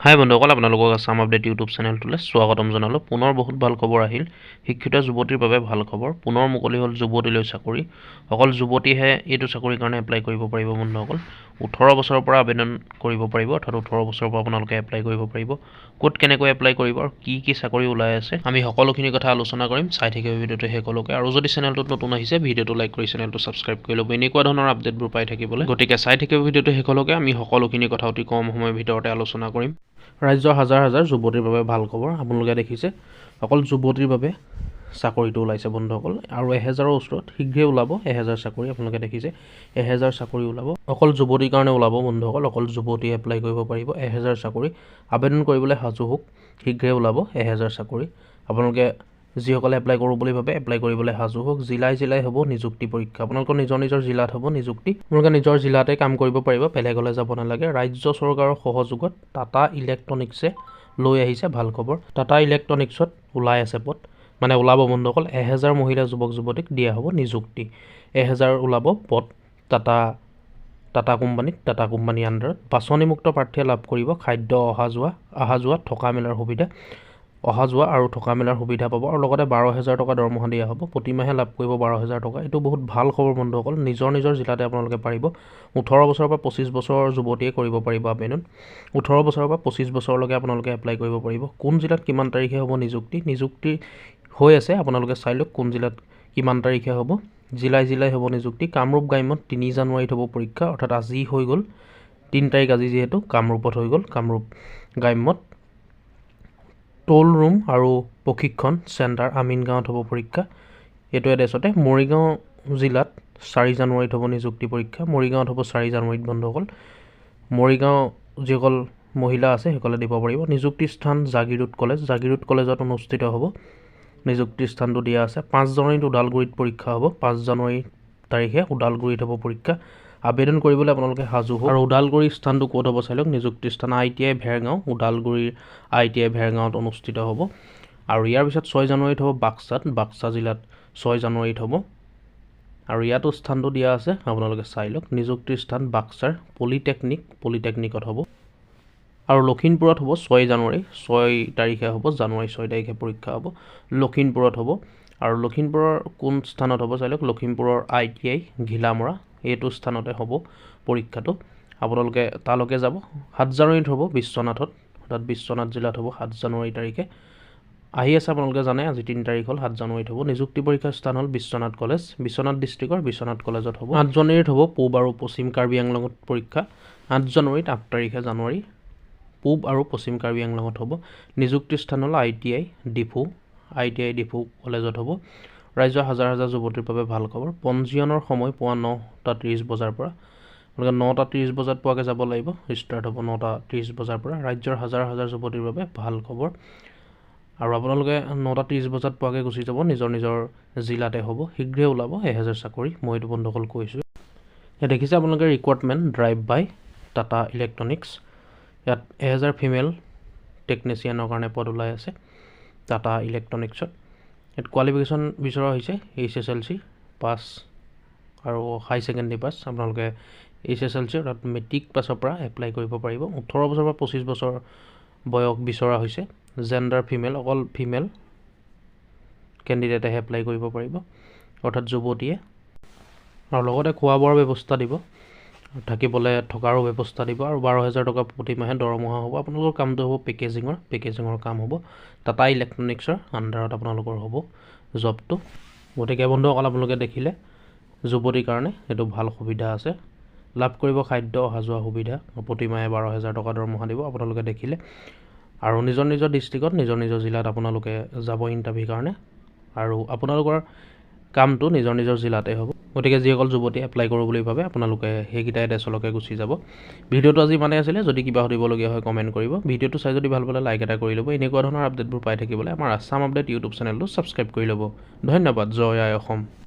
হাই বন্ধুসকল, আপোনালোকক Assam update YouTube চেনেলটোলৈ স্বাগতম জনালোঁ। পুনৰ বহুত ভাল খবৰ আহিল। শিক্ষিত যুৱতীৰ বাবে ভাল খবৰ। পুনৰ মুকলি হ'ল যুৱতীলৈ চাকৰি। অকল যুৱতীহে এইটো চাকৰিৰ কাৰণে এপ্লাই কৰিব পাৰিব বন্ধুসকল। 18 বছৰৰ পৰা আবেদন কৰিব পাৰিব, অৰ্থাৎ 18 বছৰৰ পৰা আপোনালোকে এপ্লাই কৰিব পাৰিব। ক'ত কেনেকৈ এপ্লাই কৰিব আৰু কি চাকৰি ওলাই আছে আমি সকলোখিনি কথা আলোচনা কৰিম। চাই থাকিব ভিডিঅ'টো শেষলৈকে। আৰু যদি চেনেলটোত নতুন আহিছে, ভিডিঅ'টো লাইক কৰি চেনেলটো ছাবস্ক্ৰাইব কৰি ল'ব এনেকুৱা ধৰণৰ আপডেটবোৰ পাই থাকিবলৈ। গতিকে চাই থাকিব ভিডিঅ'টো শেষলৈকে। আমি সকলোখিনি কথা অতি কম সময়ৰ ভিতৰতে আলোচনা কৰিম। ৰাজ্যৰ হাজাৰ হাজাৰ যুৱতীৰ বাবে ভাল খবৰ। আপোনালোকে দেখিছে অকল যুৱতীৰ বাবে চাকৰিটো ওলাইছে বন্ধুসকল, আৰু 1000ৰ ওচৰত শীঘ্ৰে ওলাব 1000 চাকৰি। আপোনালোকে দেখিছে 1000 চাকৰি ওলাব, অকল যুৱতীৰ কাৰণে ওলাব বন্ধুসকল। অকল যুৱতীয়ে এপ্লাই কৰিব পাৰিব 1000 চাকৰি। আবেদন কৰিবলৈ সাজু হওক, শীঘ্ৰে ওলাব 1000 চাকৰি। আপোনালোকে যিসকলে এপ্লাই কৰোঁ বুলি ভাবে এপ্লাই কৰিবলৈ সাজু হওক। জিলাই হ'ব নিযুক্তি পৰীক্ষা। আপোনালোকৰ নিজৰ জিলাত হ'ব নিযুক্তি। আপোনালোকে নিজৰ জিলাতে কাম কৰিব পাৰিব, বেলেগলৈ যাব নালাগে। ৰাজ্য চৰকাৰৰ সহযোগত টাটা ইলেক্ট্ৰনিক্সে লৈ আহিছে ভাল খবৰ। টাটা ইলেক্ট্ৰনিক্সত ওলাই আছে পদ, মানে ওলাব বন্ধুসকল। 1000 মহিলা যুৱক যুৱতীক দিয়া হ'ব নিযুক্তি। 1000 ওলাব পদ টাটা কোম্পানীৰ আণ্ডাৰত। বাছনিমুক্ত প্ৰাৰ্থীয়ে লাভ কৰিব খাদ্য, অহা যোৱা থকা মেলাৰ সুবিধা। অহা যোৱা আৰু থকা মেলাৰ সুবিধা পাব, আৰু লগতে 12000 টকা দৰমহা দিয়া হ'ব। প্ৰতিমাহে লাভ কৰিব 12000 টকা। এইটো বহুত ভাল খবৰ বন্ধুসকল। নিজৰ জিলাতে আপোনালোকে পাৰিব। 18 বছৰৰ পৰা 25 বছৰৰ যুৱতীয়ে কৰিব পাৰিব আবেদন। 18 বছৰৰ পৰা 25 বছৰলৈকে আপোনালোকে এপ্লাই কৰিব পাৰিব। কোন জিলাত কিমান তাৰিখে হ'ব নিযুক্তি হৈ আছে। আপোনালোকে চাই লওক কোন জিলাত কিমান তাৰিখে হ'ব। জিলাই হ'ব নিযুক্তি। কামৰূপ গ্ৰাম্যত 3 জানুৱাৰীত হ'ব পৰীক্ষা, অৰ্থাৎ আজি হৈ গ'ল 3 তাৰিখ আজি, যিহেতু কামৰূপত হৈ গ'ল। কামৰূপ গ্ৰাম্যত টোল ৰুম আৰু প্ৰশিক্ষণ চেণ্টাৰ আমিনগাঁৱত হ'ব পৰীক্ষা। এইটো এড্ৰেছতে। মৰিগাঁও জিলাত 4 জানুৱাৰীত হ'ব নিযুক্তি পৰীক্ষা। মৰিগাঁৱত হ'ব 4 জানুৱাৰীত বন্ধুসকল। মৰিগাঁও যিসকল মহিলা আছে সেইসকলে দিব পাৰিব। নিযুক্তি স্থান জাগিৰোড কলেজত অনুষ্ঠিত হ'ব। নিযুক্তিৰ স্থানটো দিয়া আছে। 5 জানুৱাৰীত ওদালগুৰিত পৰীক্ষা হ'ব। 5 জানুৱাৰী তাৰিখে ওদালগুৰিত হ'ব পৰীক্ষা। আবেদন কৰিবলৈ আপোনালোকে সাজু হওক। আৰু ওদালগুৰিৰ স্থানটো ক'ত হ'ব চাই লওক। নিযুক্তিৰ স্থান ITI ভেৰগাঁও, ওদালগুৰিৰ ITI ভেৰগাঁৱত অনুষ্ঠিত হ'ব। আৰু ইয়াৰ পিছত 6 জানুৱাৰীত হ'ব বাক্সা জিলাত 6 জানুৱাৰীত হ'ব। আৰু ইয়াতো স্থানটো দিয়া আছে, আপোনালোকে চাই লওক। নিযুক্তিৰ স্থান বাক্সাৰ পলিটেকনিকত হ'ব। আৰু লখিমপুৰত হ'ব 6 জানুৱাৰী 6 তাৰিখে হ'ব। জানুৱাৰী 6 তাৰিখে পৰীক্ষা হ'ব। লখিমপুৰত হ'ব। আৰু লখিমপুৰৰ কোন স্থানত হ'ব চাই লওক। লখিমপুৰৰ ITI ঘিলামৰা এইটো স্থানতে হ'ব পৰীক্ষাটো। আপোনালোকে তালৈকে যাব। 7 জানুৱাৰীত হ'ব বিশ্বনাথত, অৰ্থাৎ বিশ্বনাথ জিলাত হ'ব 7 জানুৱাৰী তাৰিখে। আহি আছে আপোনালোকে জানে, আজি 3 তাৰিখ হ'ল। 7 জানুৱাৰীত হ'ব। নিযুক্তি পৰীক্ষাৰ স্থান হ'ল বিশ্বনাথ কলেজ, বিশ্বনাথ ডিষ্ট্ৰিক্টৰ বিশ্বনাথ কলেজত হ'ব। 8 জানুৱাৰীত হ'ব পূব আৰু পশ্চিম কাৰ্বি আংলঙত পৰীক্ষা। 8 জানুৱাৰীত 8 তাৰিখে জানুৱাৰী পূব আৰু পশ্চিম কাৰ্বি আংলঙত হ'ব। নিযুক্তিৰ স্থান হ'ল ITI ডিফু কলেজত হ'ব। ৰাজ্যৰ হাজাৰ হাজাৰ যুৱতীৰ বাবে ভাল খবৰ। পঞ্জীয়নৰ সময় পুৱা 9টা 30 বজাৰ পৰা। আপোনালোকে 9টা 30 বজাত পোৱাকৈ যাব লাগিব। ষ্টাৰ্ট হ'ব 9টা 30 বজাৰ পৰা। ৰাজ্যৰ হাজাৰ হাজাৰ যুৱতীৰ বাবে ভাল খবৰ। আৰু আপোনালোকে 9টা 30 বজাত পোৱাকৈ গুচি যাব। নিজৰ জিলাতে হ'ব। শীঘ্ৰে ওলাব 1000 চাকৰি। মই এইটো বন্ধুসকল কৈছোঁ। ইয়াত দেখিছে আপোনালোকে ৰিক্ৰুইটমেণ্ট ড্ৰাইভ বাই টাটা ইলেক্ট্ৰনিক্স। ইয়াত 1000 ফিমেল টেকনিচিয়ানৰ কাৰণে পদ ওলাই আছে টাটা ইলেক্ট্ৰনিক্সত। ইয়াত কোৱালিফিকেশ্যন বিচৰা হৈছে HSLC পাছ আৰু হাই ছেকেণ্ডেৰী পাছ। আপোনালোকে HSLC অৰ্থাৎ মেট্ৰিক পাছৰ পৰা এপ্লাই কৰিব পাৰিব। 18 বছৰৰ পৰা 25 বছৰ বয়স বিচৰা হৈছে। জেণ্ডাৰ ফিমেল, অকল ফিমেল কেণ্ডিডেটেহে এপ্লাই কৰিব পাৰিব, অৰ্থাৎ যুৱতীয়ে। আৰু লগতে খোৱা বোৱাৰ ব্যৱস্থা দিব, থাকিবলৈ থকাৰো ব্যৱস্থা দিব। আৰু 12000 টকা প্ৰতিমাহে দৰমহা হ'ব। আপোনালোকৰ কামটো হ'ব পেকেজিঙৰ কাম হ'ব। টাটা ইলেক্ট্ৰনিক্সৰ আণ্ডাৰত আপোনালোকৰ হ'ব জবটো। গতিকে বন্ধুসকল আপোনালোকে দেখিলে যুৱতীৰ কাৰণে এইটো ভাল সুবিধা আছে। লাভ কৰিব খাদ্য, অহা যোৱা সুবিধা। প্ৰতিমাহে 12000 টকা দৰমহা দিব। আপোনালোকে দেখিলে। আৰু নিজৰ ডিষ্ট্ৰিক্টত নিজৰ জিলাত আপোনালোকে যাব ইণ্টাৰভিউৰ কাৰণে, আৰু আপোনালোকৰ কামটো নিজৰ জিলাতে হ'ব। গতিকে যিসকল যুৱতী এপ্লাই কৰোঁ বুলি ভাবে আপোনালোকে সেইকেইটা এড্ৰেছলৈকে গুচি যাব। ভিডিঅ'টো আজি ইমানেই আছিলে। যদি কিবা সুধিবলগীয়া হয় কমেণ্ট কৰিব। ভিডিঅ'টো চাই যদি ভাল পালে লাইক এটা কৰি ল'ব। এনেকুৱা ধৰণৰ আপডেটবোৰ পাই থাকিবলৈ আমাৰ আছাম আপডেট ইউটিউব চেনেলটো ছাবস্ক্ৰাইব কৰি ল'ব। ধন্যবাদ। জয় আই অসম।